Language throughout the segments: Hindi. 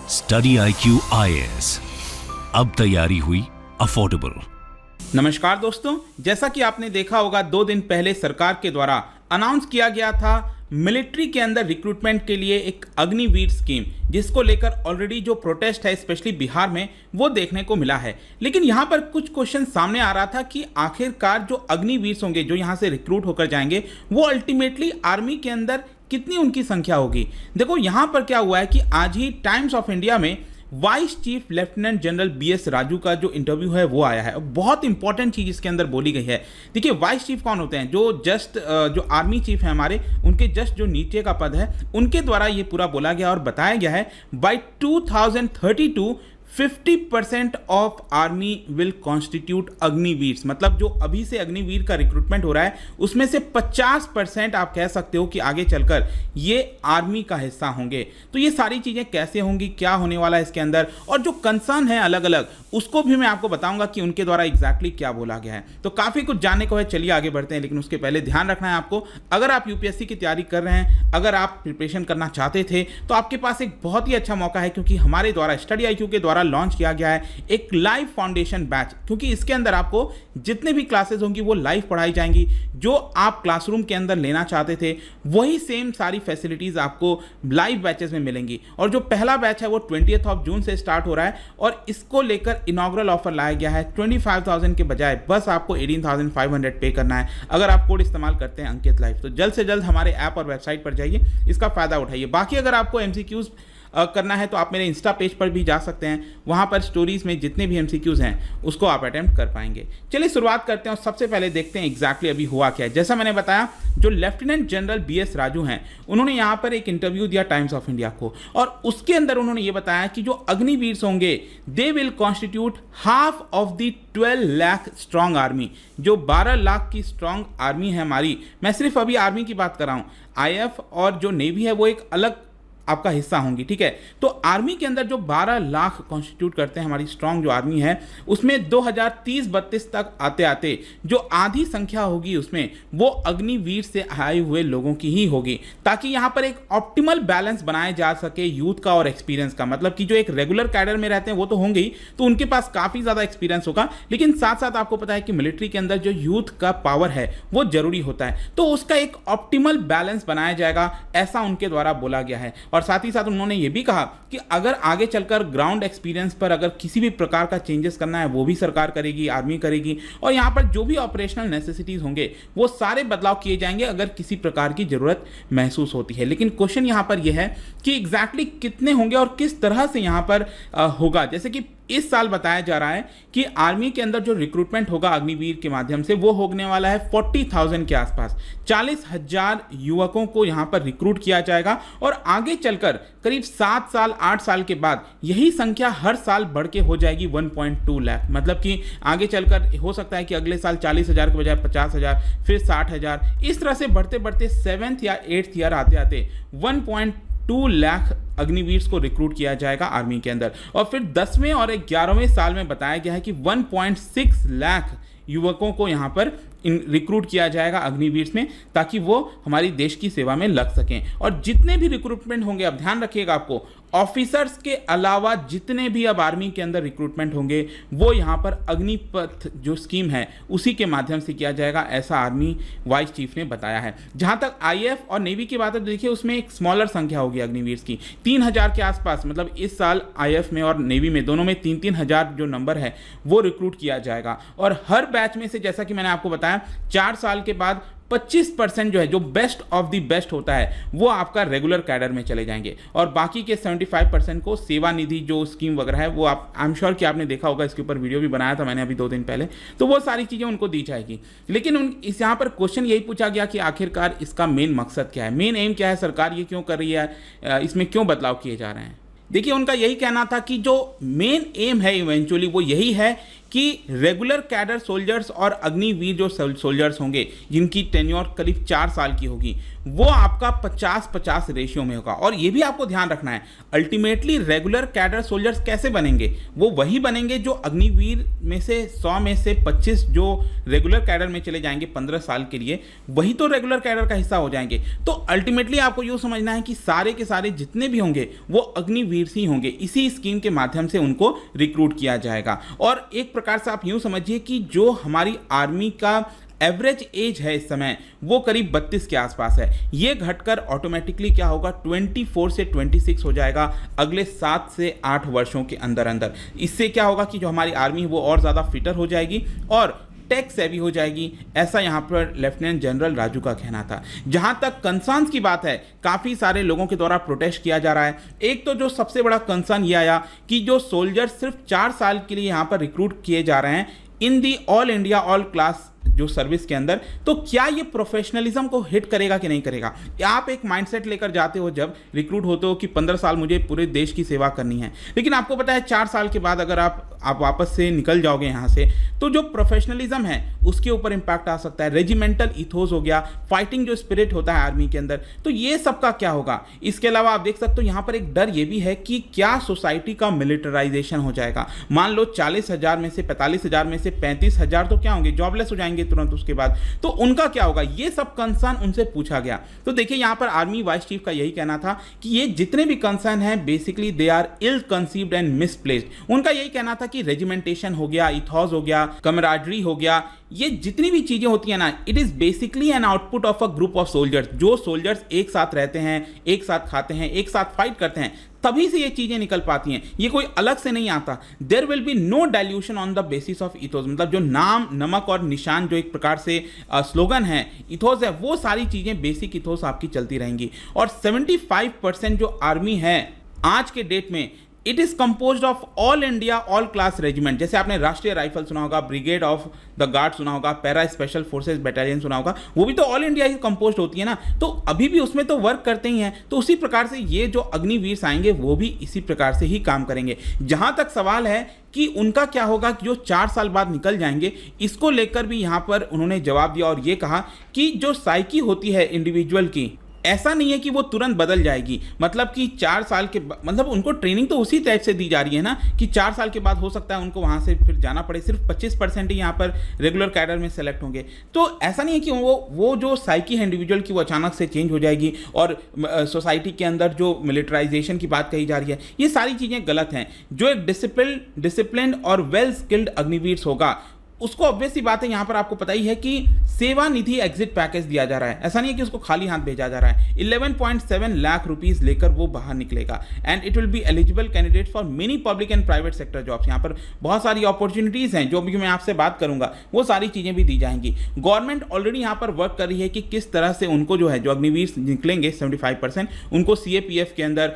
स्टडी IQ IAS, अब तैयारी हुई अफोर्डेबल। नमस्कार दोस्तों, जैसा कि आपने देखा होगा 2 दिन पहले सरकार के द्वारा अनाउंस किया गया था मिलिट्री के अंदर रिक्रूटमेंट के लिए एक अग्निवीर स्कीम, जिसको लेकर ऑलरेडी जो प्रोटेस्ट है स्पेशली बिहार में वो देखने को मिला है। लेकिन यहाँ पर कुछ क्वेश्चन सामने आ रहा था कि आखिरकार जो अग्निवीर होंगे जो यहाँ से रिक्रूट होकर जाएंगे वो अल्टीमेटली आर्मी के अंदर कितनी उनकी संख्या होगी। देखो यहाँ पर क्या हुआ है कि आज ही टाइम्स ऑफ इंडिया में vice chief lieutenant general BS Raju का जो इंटरव्यू है वो आया है। बहुत इंपॉर्टेंट चीज इसके अंदर बोली गई है। देखिए, वाइस चीफ कौन होते हैं? जो आर्मी चीफ है हमारे, उनके जस्ट जो नीचे का पद है उनके द्वारा ये पूरा बोला गया और बताया गया है by 2032 50% of army will constitute Agniveer. मतलब जो अभी से अग्निवीर का रिक्रूटमेंट हो रहा है उसमें से 50% आप कह सकते हो कि आगे चलकर ये आर्मी का हिस्सा होंगे। तो ये सारी चीजें कैसे होंगी, क्या होने वाला है इसके अंदर, और जो कंसर्न है अलग अलग उसको भी मैं आपको बताऊंगा कि उनके द्वारा एग्जैक्टली क्या बोला गया है। तो काफी कुछ जानने को है, चलिए आगे बढ़ते हैं। लेकिन उसके पहले ध्यान रखना है आपको, अगर आप UPSC की तैयारी कर रहे हैं, अगर आप प्रिपरेशन करना चाहते थे तो आपके पास एक बहुत ही अच्छा मौका है, क्योंकि हमारे द्वारा स्टडी IQ के द्वारा लॉन्च किया गया है एक लाइव फाउंडेशन बैच। क्योंकि इसके अंदर आपको जितने भी क्लासेस होंगी वो लाइव पढ़ाई जाएंगी। जो आप क्लासरूम के अंदर लेना चाहते थे वही सेम सारी फैसिलिटीज आपको लाइव बैचेस में मिलेंगी। और जो पहला बैच है वो 20 जून से स्टार्ट हो रहा है और इसको लेकर इनॉग्रल ऑफर लाया गया है। 25,000 के बजाय बस आपको 18,500 पे करना है अगर आप कोड इस्तेमाल करते हैं अंकित लाइव। तो जल्द से जल्द हमारे ऐप और वेबसाइट पर जाइए, इसका फायदा उठाइए। बाकी अगर आपको MCQs करना है तो आप मेरे इंस्टा पेज पर भी जा सकते हैं, वहां पर स्टोरीज में जितने भी MCQs हैं उसको आप अटेम्प्ट कर पाएंगे। चलिए शुरुआत करते हैं और सबसे पहले देखते हैं एग्जैक्टली अभी हुआ क्या है। जैसा मैंने बताया, जो लेफ्टिनेंट जनरल BS राजू हैं उन्होंने यहाँ पर एक इंटरव्यू दिया टाइम्स ऑफ इंडिया को, और उसके अंदर उन्होंने ये बताया कि जो अग्निवीर होंगे they will constitute half of the 12 lakh strong army. जो 12 लाख की स्ट्रॉन्ग आर्मी है हमारी, मैं सिर्फ अभी आर्मी की बात कर रहा हूँ, IF और जो नेवी है वो एक अलग आपका हिस्सा होंगी, ठीक है। तो आर्मी के अंदर जो 12 लाख कॉन्स्टिट्यूट करते हैं हमारी स्ट्रॉन्ग जो आर्मी है, उसमें 2030-32 तक आते आते जो आधी संख्या होगी उसमें वो अग्निवीर से आए हुए लोगों की ही होगी, ताकि यहाँ पर एक ऑप्टिमल बैलेंस बनाया जा सके यूथ का और एक्सपीरियंस का। मतलब कि जो एक रेगुलर कैडर में रहते हैं वो तो होंगे ही, तो उनके पास काफ़ी ज़्यादा एक्सपीरियंस होगा, लेकिन साथ साथ आपको पता है कि मिलिट्री के अंदर जो यूथ का पावर है वो जरूरी होता है, तो उसका एक ऑप्टिमल बैलेंस बनाया जाएगा, ऐसा उनके द्वारा बोला गया है। और साथ ही साथ उन्होंने ये भी कहा कि अगर आगे चलकर ग्राउंड एक्सपीरियंस पर अगर किसी भी प्रकार का चेंजेस करना है वो भी सरकार करेगी, आर्मी करेगी, और यहाँ पर जो भी ऑपरेशनल नेसेसिटीज होंगे वो सारे बदलाव किए जाएंगे अगर किसी प्रकार की जरूरत महसूस होती है। लेकिन क्वेश्चन यहाँ पर यह है कि एग्जैक्टली कितने होंगे और किस तरह से यहाँ पर होगा। जैसे कि इस साल बताया जा रहा है कि आर्मी के अंदर जो रिक्रूटमेंट होगा अग्निवीर के माध्यम से वो होने वाला है 40,000 के आसपास। 40,000 युवकों को यहां पर रिक्रूट किया जाएगा और आगे चलकर करीब 7 साल 8 साल के बाद यही संख्या हर साल बढ़ के हो जाएगी 1.2 लाख। मतलब कि आगे चलकर हो सकता है कि अगले साल 40,000 के बजाय 50,000, फिर 60,000, इस तरह से बढ़ते बढ़ते 7th या 8th ईयर आते आते 1.2 लाख अग्निवीर को रिक्रूट किया जाएगा आर्मी के अंदर। और फिर 10वें और 11वें साल में बताया गया है कि 1.6 लाख युवकों को यहाँ पर रिक्रूट किया जाएगा अग्निवीर में, ताकि वो हमारी देश की सेवा में लग सकें। और जितने भी रिक्रूटमेंट होंगे, अब ध्यान रखिएगा, आपको ऑफिसर्स के अलावा जितने भी अब आर्मी के अंदर रिक्रूटमेंट होंगे वो यहाँ पर अग्निपथ जो स्कीम है उसी के माध्यम से किया जाएगा, ऐसा आर्मी वाइस चीफ ने बताया है। जहाँ तक IF और नेवी की बात है, देखिए उसमें एक स्मॉलर संख्या होगी अग्निवीर की, 3,000 के आसपास। मतलब इस साल IF में और नेवी में दोनों में 3-3 हज़ार जो नंबर है वो रिक्रूट किया जाएगा। और हर बैच में से, जैसा कि मैंने आपको बताया, 4 साल के बाद 25% जो है, जो बेस्ट ऑफ द बेस्ट होता है, वो आपका रेगुलर कैडर में चले जाएंगे, और बाकी के 75% को सेवा निधि जो स्कीम वगैरह है वो आप, आई एम श्योर कि आपने देखा होगा, इसके ऊपर वीडियो भी बनाया था मैंने अभी 2 दिन पहले, तो वो सारी चीज़ें उनको दी जाएगी। लेकिन इस यहाँ पर क्वेश्चन यही पूछा गया कि आखिरकार इसका मेन मकसद क्या है, मेन एम क्या है, सरकार ये क्यों कर रही है, इसमें क्यों बदलाव किए जा रहे हैं। देखिए, उनका यही कहना था कि जो मेन एम है इवेंचुअली वो यही है कि रेगुलर कैडर सोल्जर्स और अग्निवीर जो सोल्जर्स होंगे जिनकी टेन्योर करीब 4 साल की होगी, वो आपका 50-50 रेशियो में होगा। और ये भी आपको ध्यान रखना है, अल्टीमेटली रेगुलर कैडर सोल्जर्स कैसे बनेंगे, वो वही बनेंगे जो अग्निवीर में से 100 में से 25 जो रेगुलर कैडर में चले जाएंगे 15 साल के लिए, वही तो रेगुलर कैडर का हिस्सा हो जाएंगे। तो अल्टीमेटली आपको यूँ समझना है कि सारे के सारे जितने भी होंगे वो अग्निवीर ही होंगे। इसी स्कीम के माध्यम से उनको रिक्रूट किया जाएगा। और एक प्रकार से आप यूँ समझिए कि जो हमारी आर्मी का एवरेज एज है इस समय वो करीब 32 के आसपास है। ये घटकर ऑटोमेटिकली क्या होगा, 24 से 26 हो जाएगा अगले 7 से 8 वर्षों के अंदर अंदर। इससे क्या होगा कि जो हमारी आर्मी है वो और ज़्यादा फिटर हो जाएगी और टेक सेवी हो जाएगी, ऐसा यहाँ पर लेफ्टिनेंट जनरल राजू का कहना था। जहाँ तक कंसर्न्स की बात है, काफ़ी सारे लोगों के द्वारा प्रोटेस्ट किया जा रहा है। एक तो जो सबसे बड़ा कंसर्न ये आया कि जो सोल्जर सिर्फ 4 साल के लिए यहाँ पर रिक्रूट किए जा रहे हैं in the all India all class जो सर्विस के अंदर, तो क्या ये प्रोफेशनलिज्म को हिट करेगा कि नहीं करेगा। आप एक माइंडसेट लेकर जाते हो जब रिक्रूट होते हो कि 15 साल मुझे पूरे देश की सेवा करनी है, लेकिन आपको पता है 4 साल के बाद अगर आप वापस से निकल जाओगे यहाँ से, तो जो प्रोफेशनलिज्म है उसके ऊपर इंपैक्ट आ सकता है। रेजिमेंटल इथोस हो गया, फाइटिंग जो स्पिरिट होता है आर्मी के अंदर, तो ये सबका क्या होगा। इसके अलावा आप देख सकते हो यहाँ पर एक डर ये भी है कि क्या सोसाइटी का मिलिटराइजेशन हो जाएगा। मान लो 40,000 में से 45,000 में से 35,000 तो क्या होंगे, जॉबलेस हो जाएंगे तुरंत उसके बाद, तो उनका क्या होगा। ये सब कंसर्न उनसे पूछा गया। तो देखिए यहाँ पर आर्मी वाइस चीफ का यही कहना था कि ये जितने भी कंसर्न हैं basically they are ill conceived and misplaced. उनका यही कहना था कि रेजिमेंटेशन हो गया, इथॉस हो गया, कमराडरी हो गया, ये जितनी भी चीजें होती है ना, it is basically an output of a group of soldiers. जो सोल्जर्स एक साथ रहते हैं, एक साथ खाते हैं, एक साथ फाइट करते हैं, तभी से ये चीजें निकल पाती हैं। ये कोई अलग से नहीं आता। There will be no dilution on the basis of ethos, मतलब जो नाम, नमक और निशान जो एक प्रकार से स्लोगन है, इथोस है, वो सारी चीजें बेसिक इथोस आपकी चलती रहेंगी। और 75% जो आर्मी है आज के डेट में, it is composed of all India all class regiment. जैसे आपने राष्ट्रीय राइफल सुना होगा, ब्रिगेड ऑफ द गार्ड सुना होगा, पैरा स्पेशल फोर्सेस बटालियन सुना होगा, वो भी तो ऑल इंडिया ही कंपोज्ड होती है ना, तो अभी भी उसमें तो वर्क करते ही हैं। तो उसी प्रकार से ये जो अग्निवीर आएंगे वो भी इसी प्रकार से ही काम करेंगे। जहां तक सवाल है कि उनका क्या होगा कि जो 4 साल बाद निकल जाएंगे, इसको लेकर भी यहां पर उन्होंने जवाब दिया और ये कहा कि जो साइकी होती है इंडिविजुअल की, ऐसा नहीं है कि वो तुरंत बदल जाएगी। मतलब कि 4 साल के मतलब उनको ट्रेनिंग तो उसी टाइप से दी जा रही है ना कि 4 साल के बाद हो सकता है उनको वहाँ से फिर जाना पड़े। सिर्फ 25% ही यहाँ पर रेगुलर कैडर में सेलेक्ट होंगे। तो ऐसा नहीं है कि वो जो साइकी है इंडिविजुअल की वो अचानक से चेंज हो जाएगी और सोसाइटी के अंदर जो मिलिटराइजेशन की बात कही जा रही है, ये सारी चीज़ें गलत हैं। जो एक डिसिप्लिन्ड और वेल स्किल्ड अग्निवीर होगा उसको ऑब्वियसली बात है, यहाँ पर आपको पता ही है कि सेवा निधि एग्जिट पैकेज दिया जा रहा है। ऐसा नहीं है कि उसको खाली हाथ भेजा जा रहा है। 11.7 लाख रुपीस लेकर वो बाहर निकलेगा and it will be eligible candidate for many public and private sector jobs. यहाँ पर बहुत सारी अपॉर्चुनिटीज़ हैं जो भी मैं आपसे बात करूंगा, वो सारी चीज़ें भी दी जाएंगी। गवर्नमेंट ऑलरेडी यहाँ पर वर्क कर रही है कि किस तरह से उनको जो है, जो अग्निवीर निकलेंगे 75%, उनको CAPF के अंदर,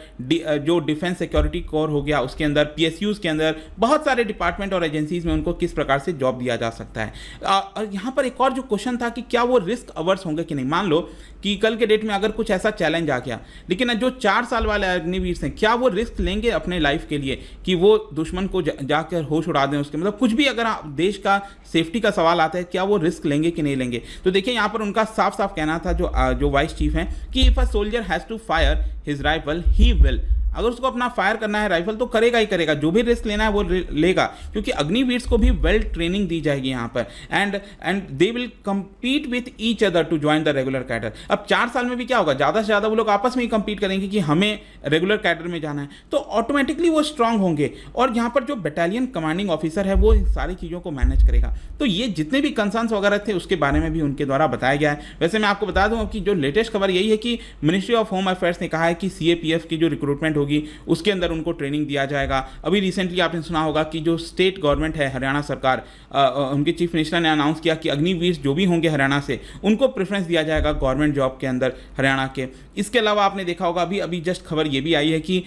जो डिफेंस सिक्योरिटी कोर हो गया उसके अंदर, PSUs के अंदर, बहुत सारे डिपार्टमेंट और एजेंसीज में उनको किस प्रकार से जॉब दिया जा सकता है। और यहाँ पर एक और जो क्वेश्चन था कि क्या वो रिस्क अवर्स होंगे कि नहीं। मान लो कि कल के डेट में अगर कुछ ऐसा चैलेंज आ गया, लेकिन जो 4 साल वाले अग्निवीर हैं, क्या वो रिस्क लेंगे अपने लाइफ के लिए कि वो दुश्मन को जाकर होश उड़ा दें उसके, मतलब कुछ भी अगर देश का सेफ्टी का सवाल आता है, क्या वो रिस्क लेंगे कि नहीं लेंगे। तो देखिए यहाँ पर उनका साफ साफ कहना था जो वाइस चीफ हैं कि if a soldier has to fire his rifle he will, अगर उसको अपना फायर करना है राइफल तो करेगा ही करेगा, जो भी रिस्क लेना है वो लेगा, क्योंकि अग्निवीर्स को भी वेल ट्रेनिंग दी जाएगी यहाँ पर and they will compete with each other to join the regular cadre. अब 4 साल में भी क्या होगा, ज़्यादा से ज़्यादा वो लोग आपस में ही कम्पीट करेंगे कि हमें रेगुलर कैडर में जाना है, तो ऑटोमेटिकली वो स्ट्रांग होंगे। और यहाँ पर जो बटालियन कमांडिंग ऑफिसर है वो इन सारी चीज़ों को मैनेज करेगा। तो ये जितने भी कंसर्न्स वगैरह थे उसके बारे में भी उनके द्वारा बताया गया है। वैसे मैं आपको बता दूँ कि जो लेटेस्ट खबर यही है कि मिनिस्ट्री ऑफ होम अफेयर्स ने कहा है कि CAPF की जो रिक्रूटमेंट होगी उसके अंदर उनको ट्रेनिंग दिया जाएगा। अभी रिसेंटली आपने सुना होगा कि जो स्टेट गवर्नमेंट है हरियाणा सरकार, उनके चीफ मिनिस्टर ने अनाउंस किया कि अग्निवीर जो भी होंगे हरियाणा से उनको प्रेफरेंस दिया जाएगा गवर्नमेंट जॉब के अंदर हरियाणा के। इसके अलावा आपने देखा होगा अभी जस्ट खबर ये भी आई है कि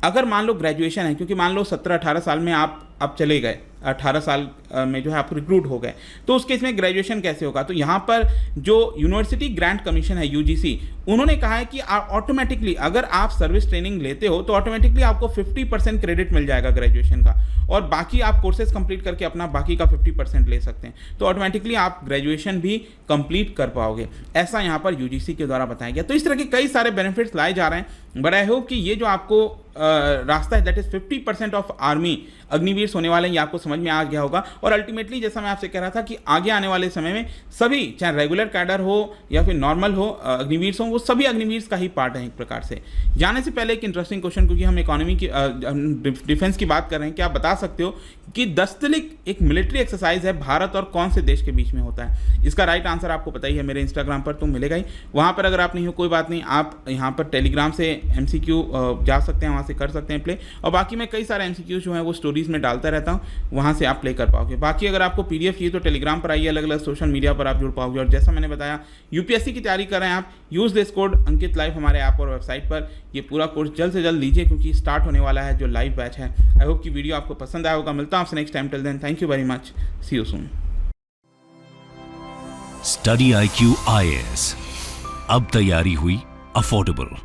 अगर मान लो ग्रेजुएशन है, क्योंकि मान लो 17-18 साल में आप आप चले गए, 18 साल में जो है आप रिक्रूट हो गए, तो उस केस में ग्रेजुएशन कैसे होगा? तो यहाँ पर जो यूनिवर्सिटी ग्रांट कमीशन है यूजीसी, उन्होंने कहा है कि ऑटोमेटिकली अगर आप सर्विस ट्रेनिंग लेते हो तो ऑटोमेटिकली आपको 50% क्रेडिट मिल जाएगा ग्रेजुएशन का, और बाकी आप कोर्सेज कंप्लीट करके अपना बाकी का 50% ले सकते हैं, तो ऑटोमेटिकली आप ग्रेजुएशन भी कंप्लीट कर पाओगे, ऐसा यहाँ पर यूजीसी के द्वारा बताया गया। तो इस तरह के कई सारे बेनिफिट्स लाए जा रहे हैं, बट आई होप कि ये जो आपको रास्ता है that is 50% of army Agniveer होने वाले हैं, ये आपको समझ में आ गया होगा। और अल्टीमेटली जैसा मैं आपसे कह रहा था कि आगे आने वाले समय में सभी, चाहे रेगुलर कैडर हो या फिर नॉर्मल हो, अग्निवीर हो, वो सभी अग्निवीर का ही पार्ट है एक प्रकार से। जाने से पहले एक इंटरेस्टिंग क्वेश्चन, क्योंकि हम इकोनॉमी की डिफेंस की बात कर रहे हैं, क्या आप बता सकते हो कि दस्तलिक एक मिलिट्री एक्सरसाइज है भारत और कौन से देश के बीच में होता है? इसका राइट आंसर आपको पता ही है, मेरे इंस्टाग्राम पर तो मिलेगा ही, वहाँ पर अगर आप नहीं हो कोई बात नहीं, आप यहाँ पर टेलीग्राम से MCQ जा सकते हैं, वहाँ से कर सकते हैं प्ले, और बाकी मैं कई सारे MCQ जो है वो स्टोरीज में डालता रहता हूँ, वहाँ से आप प्ले कर पाओगे। बाकी अगर आपको PDF चाहिए तो टेलीग्राम पर आइए, अलग अलग सोशल मीडिया पर आप जुड़ पाओगे। और जैसा मैंने बताया, UPSC की तैयारी कर रहे हैं आप, use this code Ankit live हमारे ऐप और वेबसाइट पर, ये पूरा कोर्स जल्द से जल्द लीजिए क्योंकि स्टार्ट होने वाला है जो लाइव बैच है। आई होप कि वीडियो आपको पसंद आया होगा। मिलता हूँ आपसे next time, till then thank you very much, see you soon. Study IQ IAS, अब तैयारी हुई अफोर्डेबल।